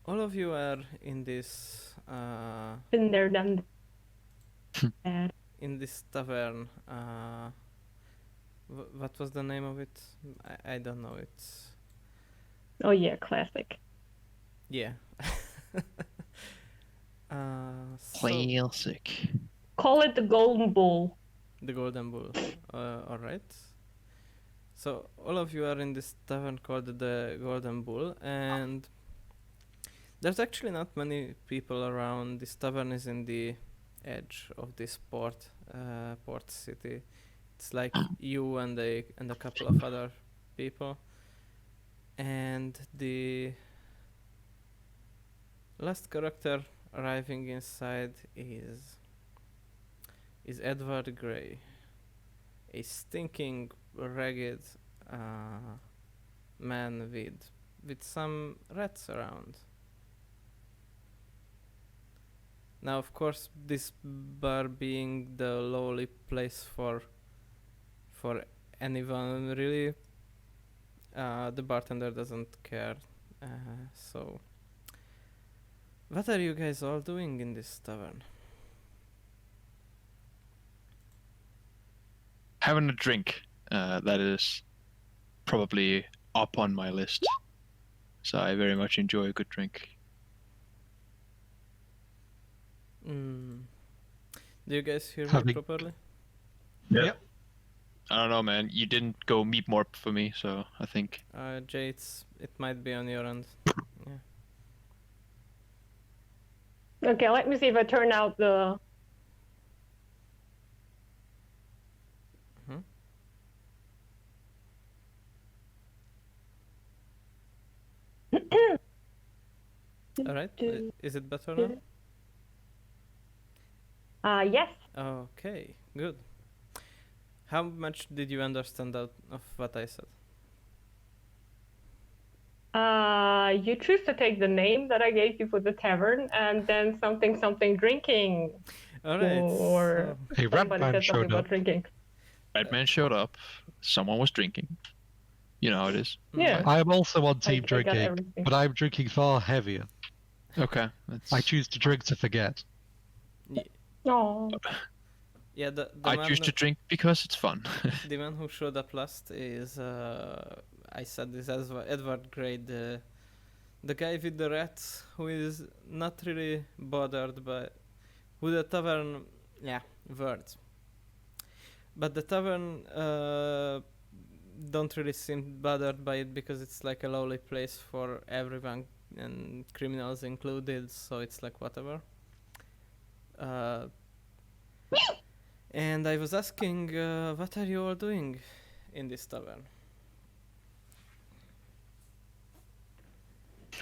all of you are in this Been there, done that. in this tavern. What was the name of it? I don't know it. Oh yeah, classic. Yeah. So Classic. Call it the Golden Bull. the Golden Bull. All right. So all of you are in this tavern called the Golden Bull, and there's actually not many people around. This tavern is in the edge of this port city. It's like you and a couple of other people, and the last character arriving inside is Edward Grey, a stinking, ragged man with some rats around. Now, of course, this bar being the lowly place for anyone really, the bartender doesn't care. So, what are you guys all doing in this tavern? Having a drink. That is probably up on my list. So I very much enjoy a good drink. Mm. Do you guys hear me Having- properly? Yep. I don't know, man. You didn't go meat more for me, so I think. Jay, it might be on your end. Yeah. Okay, let me see if I turn out the. Mhm. All right. Is it better now? Yes. Okay, good. How much did you understand out of what I said? You choose to take the name that I gave you for the tavern, and then something drinking. All right. Or A red somebody man said something showed about up. drinking. Redman showed up. Someone was drinking. You know how it is. Yeah. I am also on team I got drinking, everything. but I'm drinking far heavier. Okay. That's... I choose to drink to forget. Oh. Yeah, the I man choose to drink because it's fun. the man who showed up last is I said this as Edward Grey, the guy with the rats who is not really bothered by who the tavern words. But the tavern don't really seem bothered by it because it's like a lowly place for everyone and criminals included, so it's like whatever. And I was asking, what are you all doing in this tavern?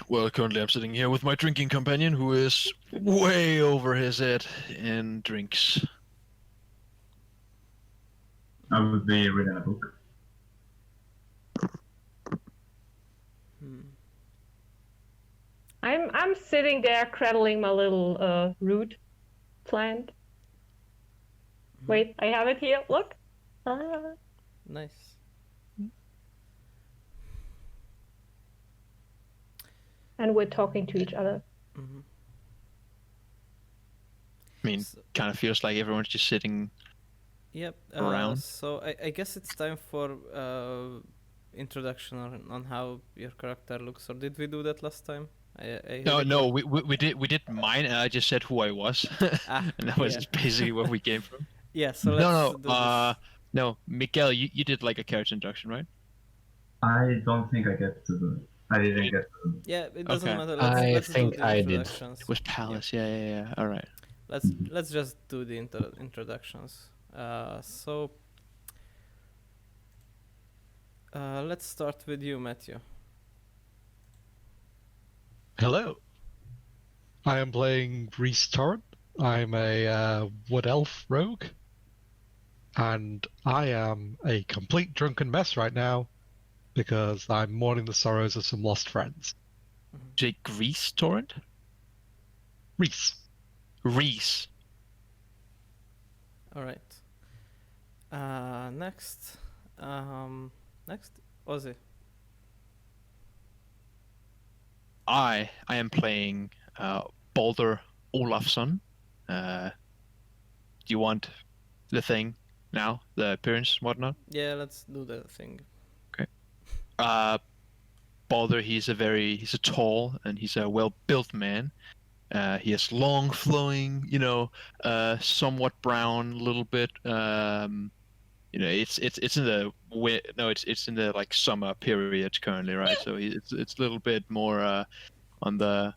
Well, currently I'm sitting here with my drinking companion who is way over his head in drinks. I would be reading a book. I'm sitting there cradling my little root plant. Wait, I have it here. Look. Nice. And we're talking to each other. Mm-hmm. I mean, kind of feels like everyone's just sitting. Yep. Around. So I guess it's time for introduction on how your character looks. Or did we do that last time? No, we did mine, and I just said who I was, and that was basically where we came from. Yeah. So let's do this. No, Miguel, you did like a character introduction, right? I don't think I get to do it. I didn't get to. Yeah, it doesn't Okay. matter. I Let's do think the I did. introductions. It was Palace. Yeah. All right. Let's just do the introductions. So let's start with you, Matthew. Hello. I am playing Reese Torrent. I'm a wood elf rogue. And I am a complete drunken mess right now because I'm mourning the sorrows of some lost friends. Jake Reese Torrent? Reese. Reese. All right. Next, Ozzy. I am playing Baldur Olafsson. Do you want the thing now? The appearance and whatnot? Yeah, let's do the thing. Baldur, he's a tall and he's a well-built man. He has long, flowing, somewhat brown, little bit. It's in the it's in the like summer period currently, right? So it's a little bit more on the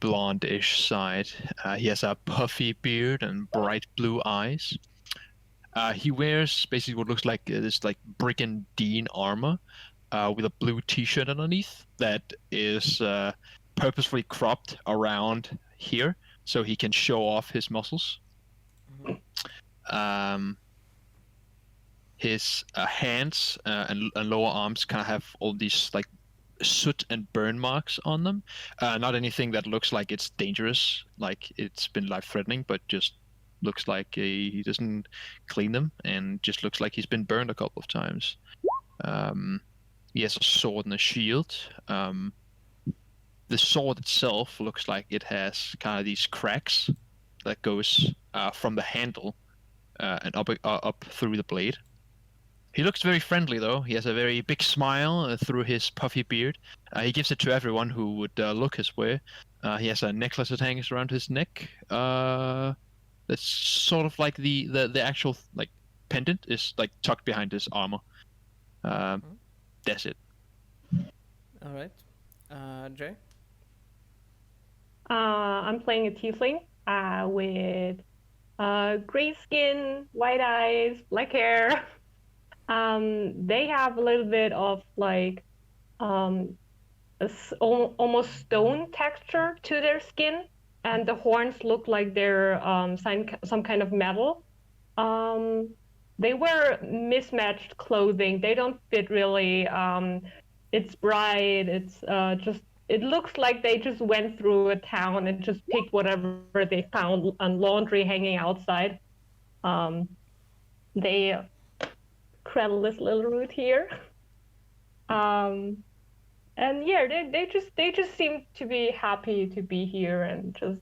blonde-ish side. He has a puffy beard and bright blue eyes. He wears basically what looks like this like brigandine armor with a blue T-shirt underneath that is purposefully cropped around here so he can show off his muscles. His hands and lower arms kind of have all these like soot and burn marks on them. Not anything that looks like it's dangerous, like it's been life-threatening, but just looks like he doesn't clean them and just looks like he's been burned a couple of times. He has a sword and a shield. The sword itself looks like it has kind of these cracks that goes from the handle and up through the blade. He looks very friendly, though. He has a very big smile through his puffy beard. He gives it to everyone who would look his way. He has a necklace that hangs around his neck. That's sort of like the actual like pendant is like tucked behind his armor. That's it. All right. Jay? I'm playing a tiefling with gray skin, white eyes, black hair. They have a little bit of like almost stone texture to their skin, and the horns look like they're some kind of metal. They wear mismatched clothing. They don't fit really. It's bright. It's just. It looks like they just went through a town and just picked whatever they found on laundry hanging outside. They cradle this little root here. And yeah, they just seem to be happy to be here and just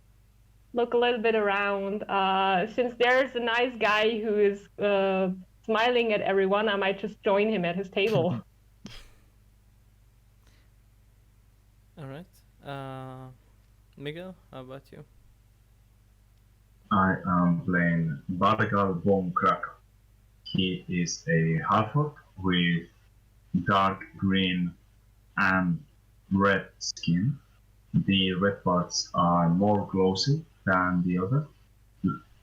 look a little bit around. Since there's a nice guy who is smiling at everyone, I might just join him at his table. All right. Miguel, how about you? I am playing Bargal Bone Cracker. He is a half-orc with dark green and red skin. The red parts are more glossy than the other,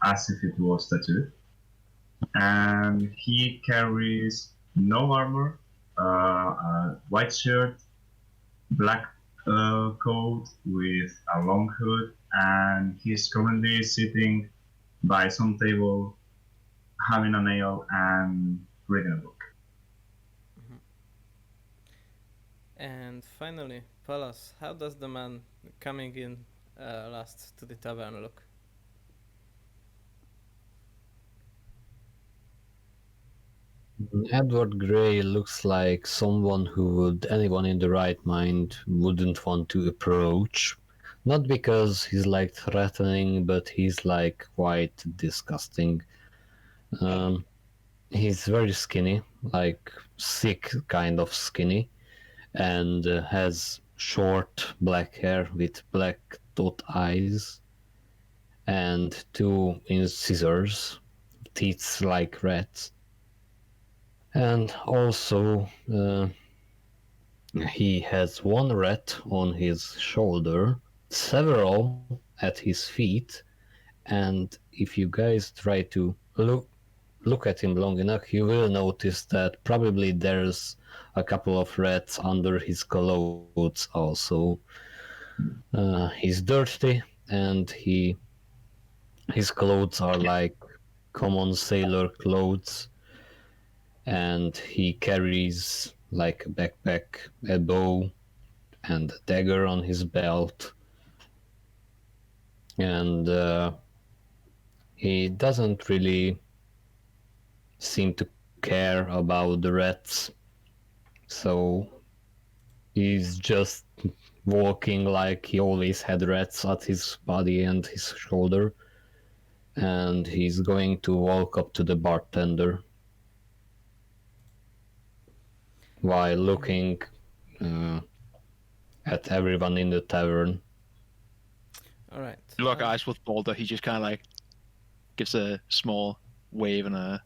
as if it was tattooed. And he carries no armor, a white shirt, black coat with a long hood, and he's currently sitting by some table having a nail and reading a book. And finally, Palas, how does the man coming in last to the tavern look? Edward Grey looks like someone anyone in the right mind wouldn't want to approach. Not because he's like threatening, but he's like quite disgusting. He's very skinny, like sick kind of skinny, and has short black hair with black dot eyes and two incisors, teeth like rats. And also, he has one rat on his shoulder, several at his feet, and if you guys try to look at him long enough, you will notice that probably there's a couple of rats under his clothes also. He's dirty, and his clothes are like common sailor clothes. And he carries like a backpack, a bow, and a dagger on his belt. And he doesn't really seem to care about the rats. So He's just walking like he always had rats at his body and his shoulder. And he's going to walk up to the bartender while looking at everyone in the tavern. All right. You lock eyes with Boulder. He just kind of like gives a small wave and a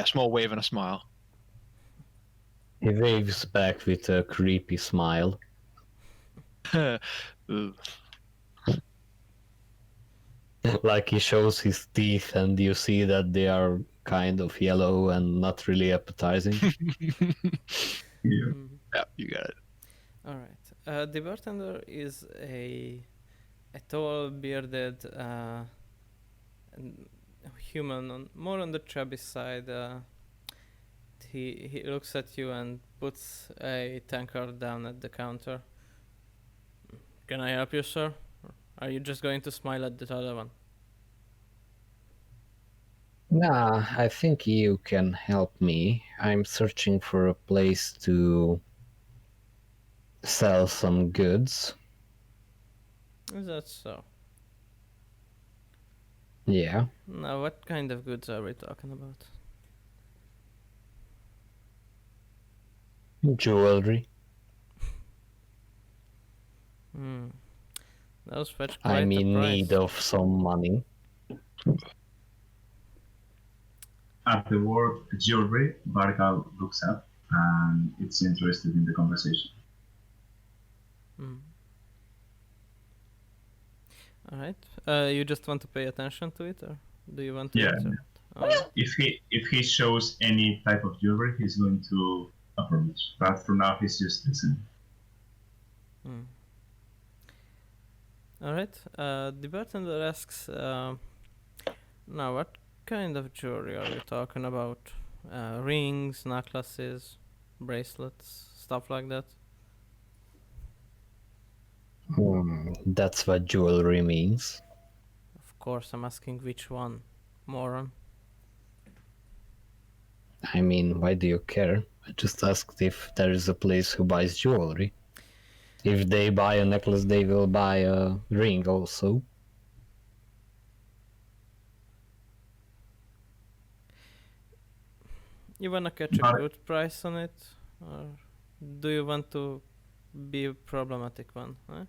small wave and a smile. He waves back with a creepy smile. Ooh. Like he shows his teeth and you see that they are kind of yellow and not really appetizing. Yeah. Yeah, you got it. All right. The bartender is a tall, bearded human, more on the chubby side. He looks at you and puts a tankard down at the counter. Can I help you, sir? Or are you just going to smile at the other one? Nah, I think you can help me. I'm searching for a place to sell some goods. Is that so? Yeah. Now, what kind of goods are we talking about? Jewelry. Those fetch quite I'm a in price. need of some money. At the word jewelry, Bargal looks up and it's interested in the conversation. All right. You just want to pay attention to it, or do you want to Yeah. answer? Oh, If he shows any type of jewelry, he's going to approach. But for now, he's just listening. all right. The bartender asks, now what kind of jewelry are we talking about? Rings, necklaces, bracelets, stuff like that? That's what jewelry means. Of course, I'm asking which one, moron. I mean, why do you care? I just asked if there is a place who buys jewelry. If they buy a necklace, they will buy a ring also. You wanna catch a good price on it, or do you want to be a problematic one? Huh?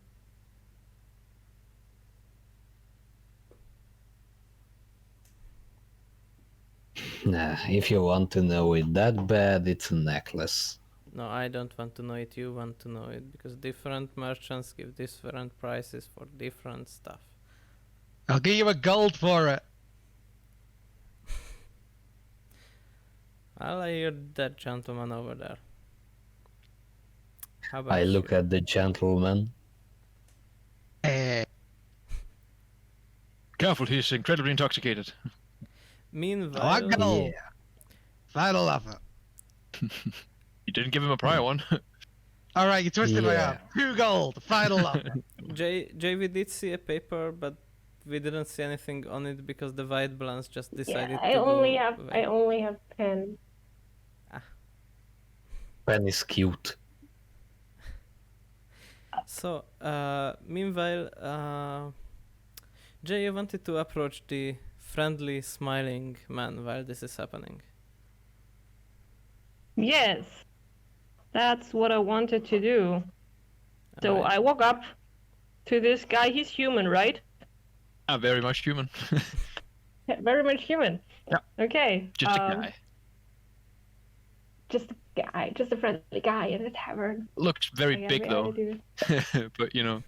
Nah, if you want to know it that bad, it's a necklace. No, I don't want to know it. You want to know it because different merchants give different prices for different stuff. I'll give you a gold for it. I'll hear that gentleman over there. How about I look you? at the gentleman. Careful, he's incredibly intoxicated. Meanwhile, I go. Yeah. Final offer. You didn't give him a prior one. All right, you twisted my Yeah. arm. 2 gold. Final offer. Jay, we did see a paper, but we didn't see anything on it because the white balance just decided Yeah, I to only go have away. I only have 10. Pen is cute. So, meanwhile, Jay, you wanted to approach the friendly, smiling man while this is happening. Yes, that's what I wanted to do. So Alright. I walk up to this guy. He's human, right? Very much human. Yeah, very much human. Yeah. Okay. Just a guy. Just a guy, just a friendly guy in a tavern. Looks very Like, big every though. attitude. But you know,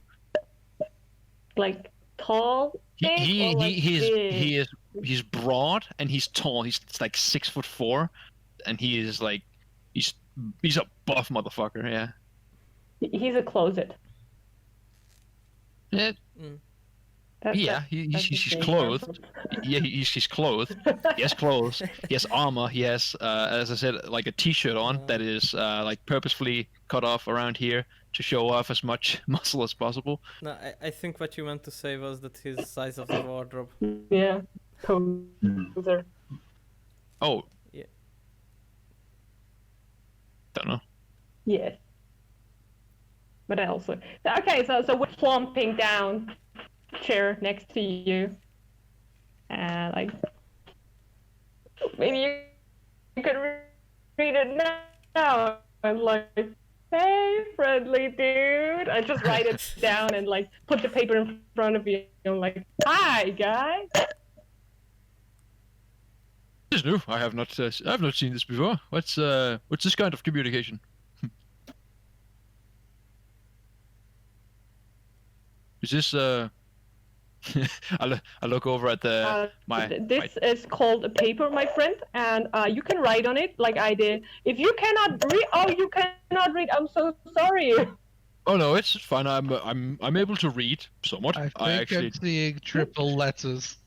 Like tall, thick, or like big? he's broad and he's tall. He's like 6'4", and he is like he's a buff motherfucker. Yeah. He's a closet. Yeah. That's He's the clothed. reference. Yeah, he's clothed. He has clothes. He has armor. He has, as I said, like a t-shirt on that is like purposefully cut off around here to show off as much muscle as possible. No, I think what you meant to say was that his size of the wardrobe. Yeah. Poser. Oh. Yeah. Don't know. Yes. But I also okay. So we're plumping down, chair next to you, and like maybe you could read it now. And like, hey, friendly dude. I just write it down and like put the paper in front of you. And like, hi, guys. This is new. I have not seen this before. What's this kind of communication? Is this I look over at the This is called a paper, my friend, and you can write on it like I did. If you cannot read, you cannot read. I'm so sorry. Oh no, it's fine. I'm able to read somewhat. I think actually. I'm seeing triple letters.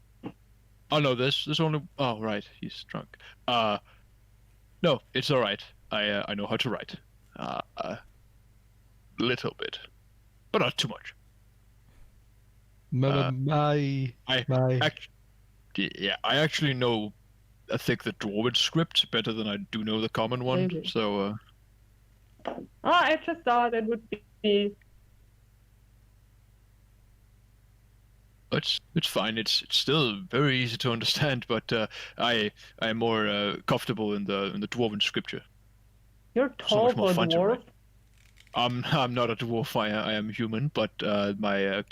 Oh no, this only. Oh right, he's drunk. No, it's all right. I know how to write. Little bit, but not too much. My. Yeah, I actually know. I think the Dwarven script better than I do know the common one. Maybe. So. I just thought it would be. It's fine. It's still very easy to understand, but I am more comfortable in the Dwarven scripture. You're So tall much more for a fun to dwarf. write. I'm not a dwarf. I am human, but my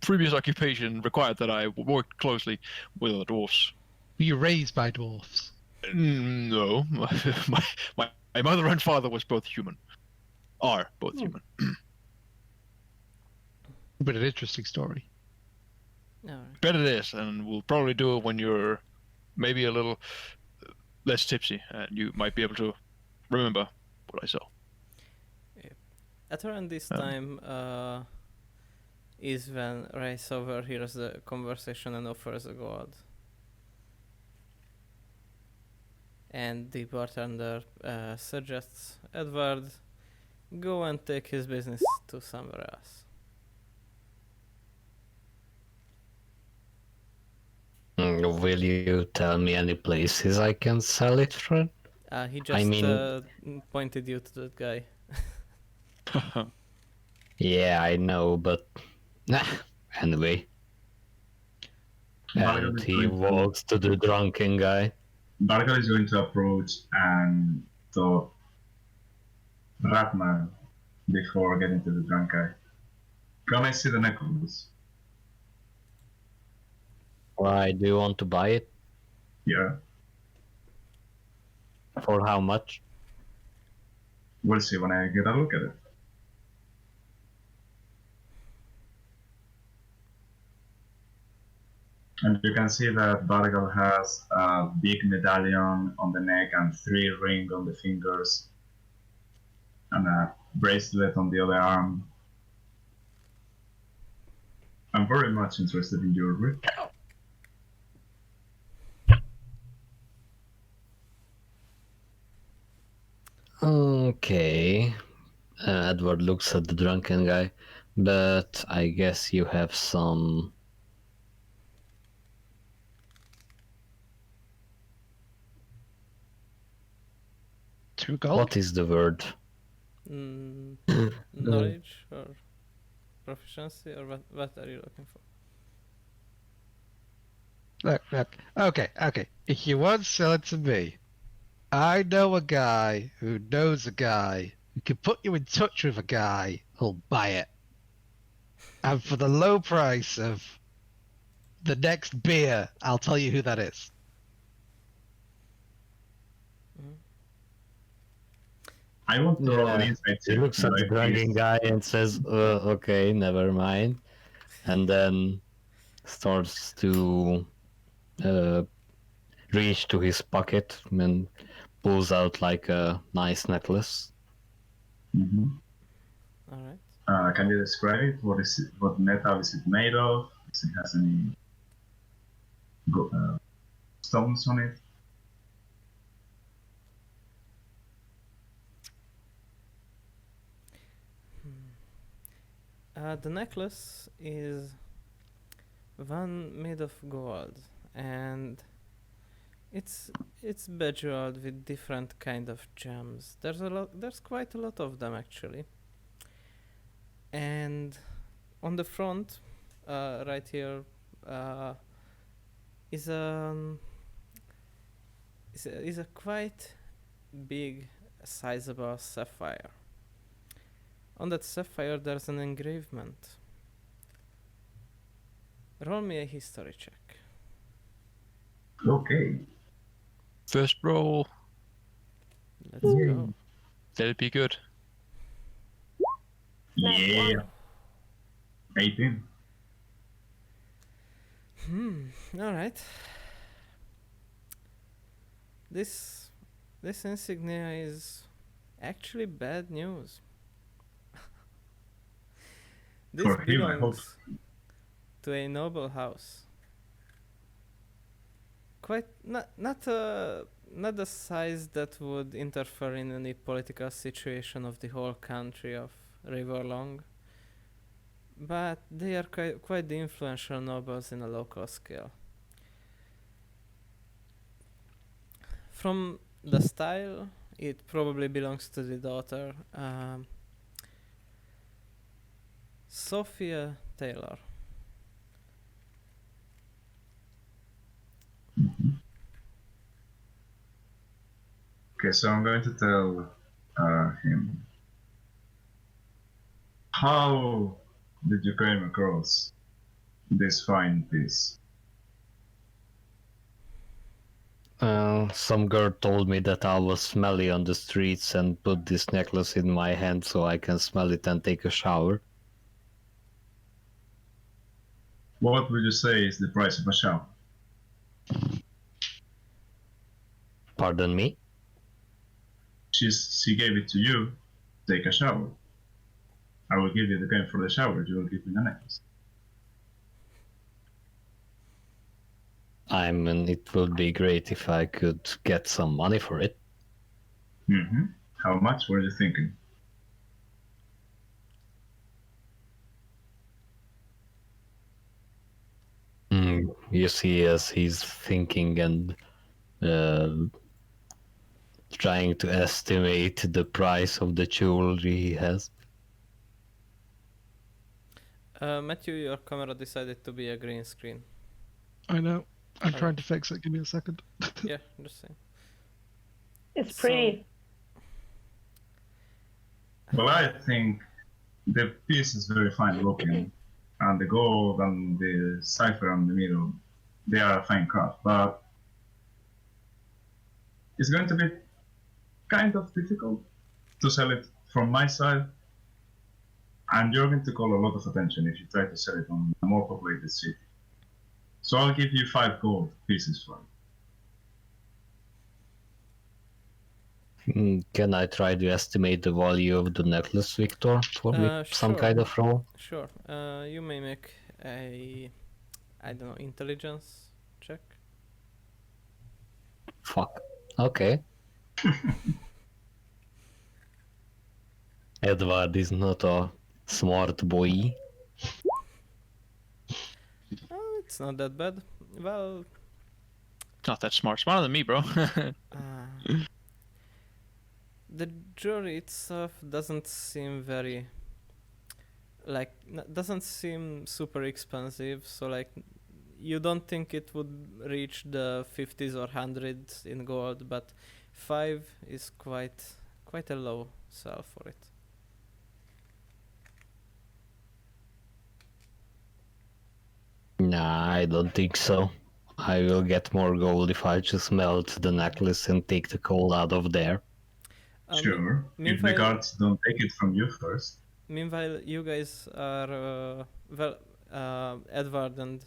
previous occupation required that I work closely with other dwarfs. Were you raised by dwarfs? No, my mother and father was both human. Are both human. But an interesting story. Alright. Bet it is, and we'll probably do it when you're maybe a little less tipsy, and you might be able to remember what I saw. At around this time is when Rice overhears the conversation and offers a gold. And the bartender suggests Edward go and take his business to somewhere else. Will you tell me any places I can sell it from? He just mean- pointed you to that guy. Yeah, I know, but anyway. Bargal And is he going to- walks to the drunken guy. Bargal is going to approach and talk Ratman before getting to the drunk guy. Come and see the necklace. Why do you want to buy it? Yeah, For how much? we'll see when I get a look at it. And you can see that Bargal has a big medallion on the neck and 3 rings on the fingers and a bracelet on the other arm. I'm very much interested in jewelry. Okay. Edward looks at the drunken guy, but I guess you have some. Two gold? What is the word? Knowledge or proficiency, or what are you looking for? Look. Okay. If you want to sell it to me, I know a guy who knows a guy who can put you in touch with a guy who'll buy it. And for the low price of the next beer, I'll tell you who that is. I want to roll an Yeah, insight He check. looks at the like drunken this. guy and says, okay, never mind. And then starts to reach to his pocket and pulls out like a nice necklace. Mhm. Alright. Can you describe it? What metal is it made of? Does it has any stones on it? The necklace is one made of gold, and It's bejeweled with different kind of gems. There's quite a lot of them actually. And on the front, right here, is a is a quite big, sizable sapphire. On that sapphire, there's an engravement. Roll me a history check. Okay. First roll. Let's Yay. go. That'd be good. Yeah. 18. All right. This insignia is actually bad news. This For him, I hope. belongs to a noble house. Quite not the size that would interfere in any political situation of the whole country of Riverlong, but they are quite the influential nobles in a local scale. From the style, it probably belongs to the daughter, Sophia Taylor. Okay, so I'm going to tell him. How did you came across this fine piece? Some girl told me that I was smelly on the streets and put this necklace in my hand so I can smell it and take a shower. What would you say is the price of a shower? Pardon me? She gave it to you. Take a shower. I will give you the coin for the shower. You will give me the necklace. I mean, it would be great if I could get some money for it. Mm-hmm. How much were you thinking? You see, as he's thinking and trying to estimate the price of the jewelry he has. Matthew, your camera decided to be a green screen. I know. I'm Alright. trying to fix it. Give me a second. Yeah, just saying. It's So- pretty. Well, I think the piece is very fine looking, and the gold and the cipher on the middle, they are a fine craft, but it's going to be kind of difficult to sell it from my side, and you're going to call a lot of attention if you try to sell it on a more populated city. So I'll give you 5 gold pieces for it. Can I try to estimate the value of the necklace, Victor, with some Sure. kind of roll? Sure. You may make a, I don't know, intelligence check. Fuck. Okay. Edward is not a smart boy. Oh, it's not that bad. Well, Not that smart. Smarter than me, bro. the jewelry itself doesn't seem very, like, doesn't seem super expensive. So, like, you don't think it would reach the 50s or 100s in gold, but 5 is quite a low sell for it. Nah, I don't think so. I will get more gold if I just melt the necklace and take the gold out of there. Sure. If the meanwhile- guards don't take it from you first. Meanwhile, you guys are Edward and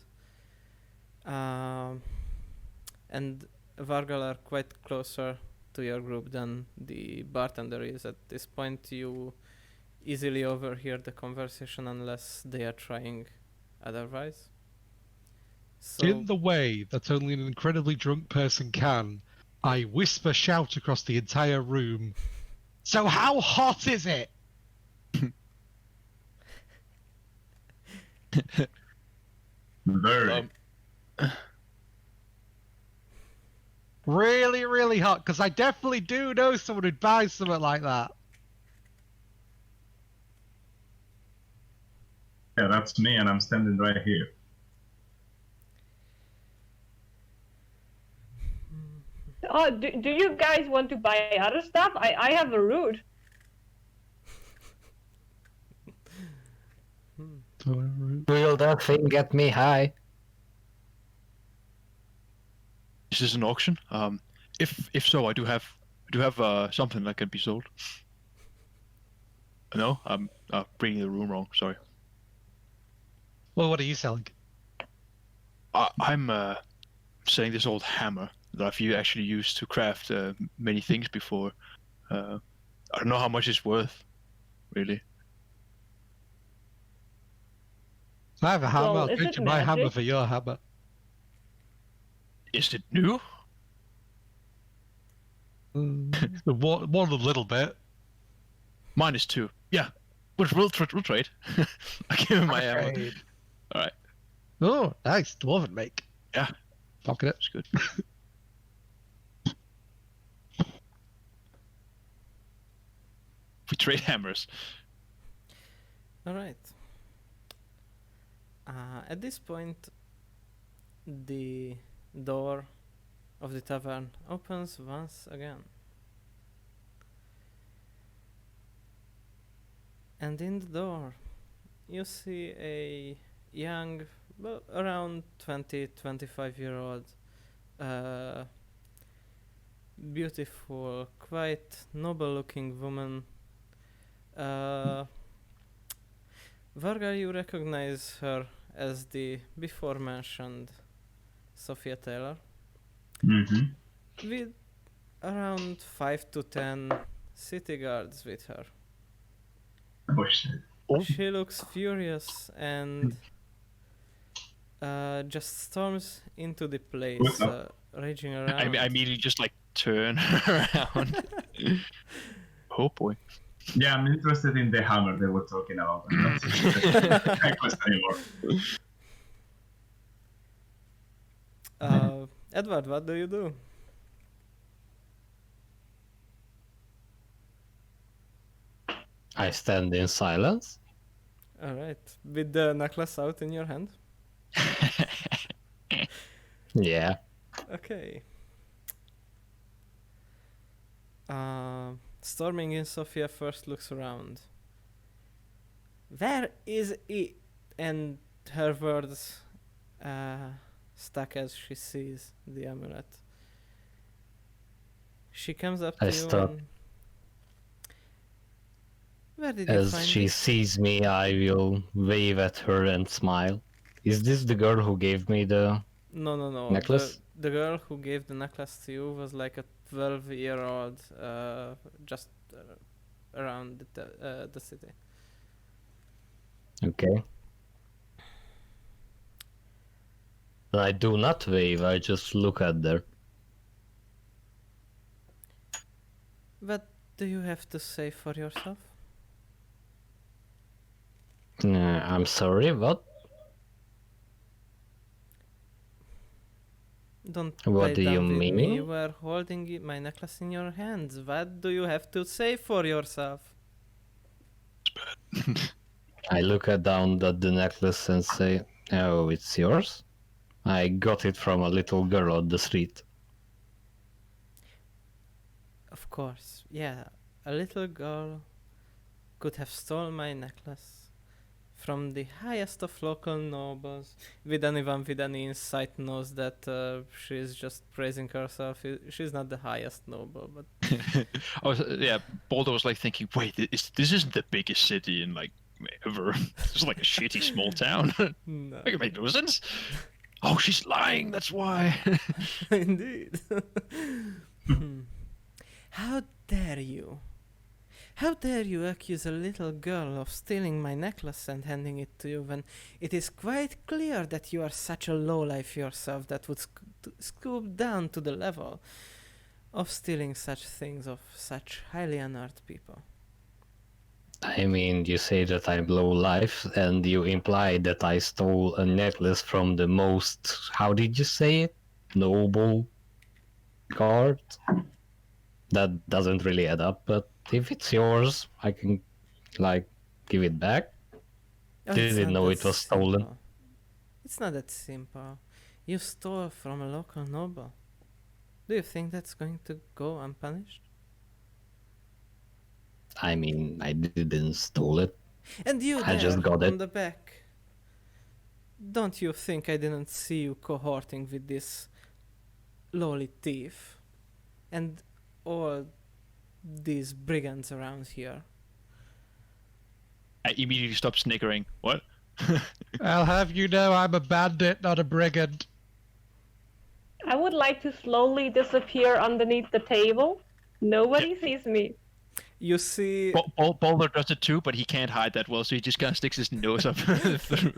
Vargal are quite closer to your group than the bartender is. At this point, you easily overhear the conversation unless they are trying otherwise. So, In the way that only an incredibly drunk person can, I whisper shout across the entire room. So how hot is it? Very. really, really hot, because I definitely do know someone who'd buy something like that. Yeah, that's me, and I'm standing right here. Oh, do you guys want to buy other stuff? I have a route. Will that thing get me high? Is this an auction? If so, I do have something that can be sold. No, I'm reading the room wrong. Sorry. Well, what are you selling? I'm selling this old hammer that I've actually used to craft many things before. I don't know how much it's worth, really. I have a hammer. Well, I'll is trade it you my hammer magic? for your hammer. Is it new? One a little bit. Mine is 2. Yeah, we'll trade. I'll give him my hammer. Trade. All right. Oh, nice. Dwarven make. Yeah. Pocket it. That's good. We trade hammers. All right. At this point, the door of the tavern opens once again. And in the door, you see a young, well, around 25-year-old, beautiful, quite noble-looking woman. Varga, you recognize her as the before-mentioned Sophia Taylor, Mm-hmm. with around 5 to 10 city guards with her. Oh shit. She looks furious and just storms into the place, What's up? raging around. I immediately just like turn around. Oh boy. Yeah, I'm interested in the hammer they were talking about. And that's my quest anymore. Edward, what do you do? I stand in silence. Alright, with the necklace out in your hand? Yeah. Okay. Storming in, Sophia first looks around. Where is it? And her words stuck as she sees the amulet. She comes up to I you stop. and... Where did you As find she it? sees me, I will wave at her and smile. Is this the girl who gave me the... No. necklace? The girl who gave the necklace to you was like a 12-year-old, just around the city. Okay. I do not wave, I just look at her. What do you have to say for yourself? I'm sorry, what? Don't What play do you dumb with me. mean? You were holding my necklace in your hands. What do you have to say for yourself? I look down at the necklace and say, oh, it's yours? I got it from a little girl on the street. Of course, yeah. A little girl could have stolen my necklace from the highest of local nobles. With anyone with any insight knows that she's just praising herself. She's not the highest noble, but Baldur was like thinking, wait, this isn't the biggest city in like ever. This is like a shitty small town. no. That make no sense. Oh, she's lying. That's why. Indeed. How dare you? How dare you accuse a little girl of stealing my necklace and handing it to you when it is quite clear that you are such a lowlife yourself that would scoop down to the level of stealing such things of such highly unearthed people? I mean, you say that I'm low life, and you imply that I stole a necklace from the most, how did you say it? Noble guard. That doesn't really add up, but if it's yours, I can, like, give it back. Oh, it's Didn't not know that it was stolen. simple. It's not that simple. You stole from a local noble. Do you think that's going to go unpunished? I mean, I didn't steal it. And you I there just got on it. the back. Don't you think I didn't see you cohorting with this lowly thief? And all these brigands around here. I immediately stop snickering. What? I'll have you know I'm a bandit, not a brigand. I would like to slowly disappear underneath the table. Nobody sees me. You see, Boulder does it too, but he can't hide that well, so he just kind of sticks his nose up through.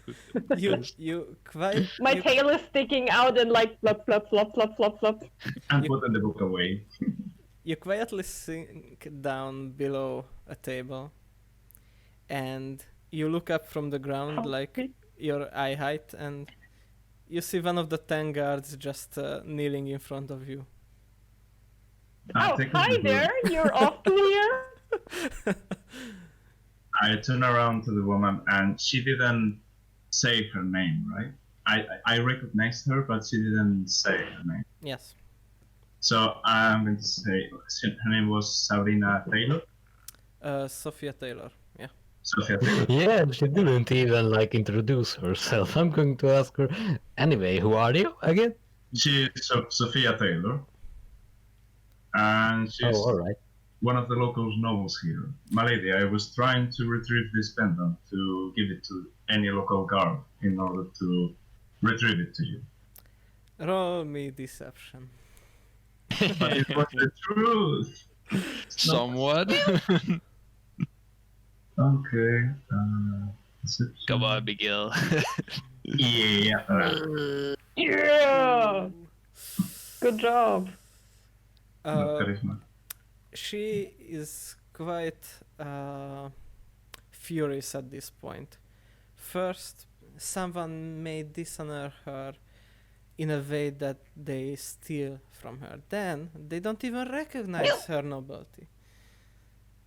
you quite My you, tail is sticking out and like flop, flop, flop, flop, flop, flop. And You- putting the book away. you quietly sink down below a table, and you look up from the ground like your eye height, and you see one of the 10 guards just kneeling in front of you. I Oh, take hi the book. there. You're off to here? I turn around to the woman, and she didn't say her name, right? I recognized her, but she didn't say her name. Yes. So I'm going to say her name was Sabrina Taylor. Sophia Taylor. Yeah. Sophia Taylor. Yeah, she didn't even, like, introduce herself. I'm going to ask her. Anyway, who are you again? She's Sophia Taylor. And she's Oh, alright. one of the local nobles here. My lady, I was trying to retrieve this pendant to give it to any local guard in order to retrieve it to you. Roll me deception. But it was the truth. Somewhat. Okay. Deception. Come on, Miguel. Yeah. Yeah. Good job. No charisma. She is quite furious at this point. First, someone may dishonor her in a way that they steal from her. Then, they don't even recognize her nobility.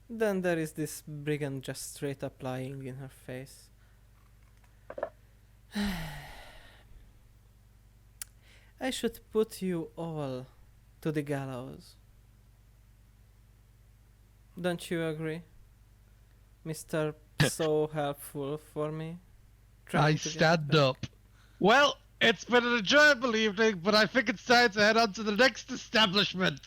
Then there is this brigand just straight up lying in her face. I should put you all to the gallows. Don't you agree? Mr. So helpful for me. I Trying to get stand back. up. Well, it's been an enjoyable evening, but I think it's time to head on to the next establishment.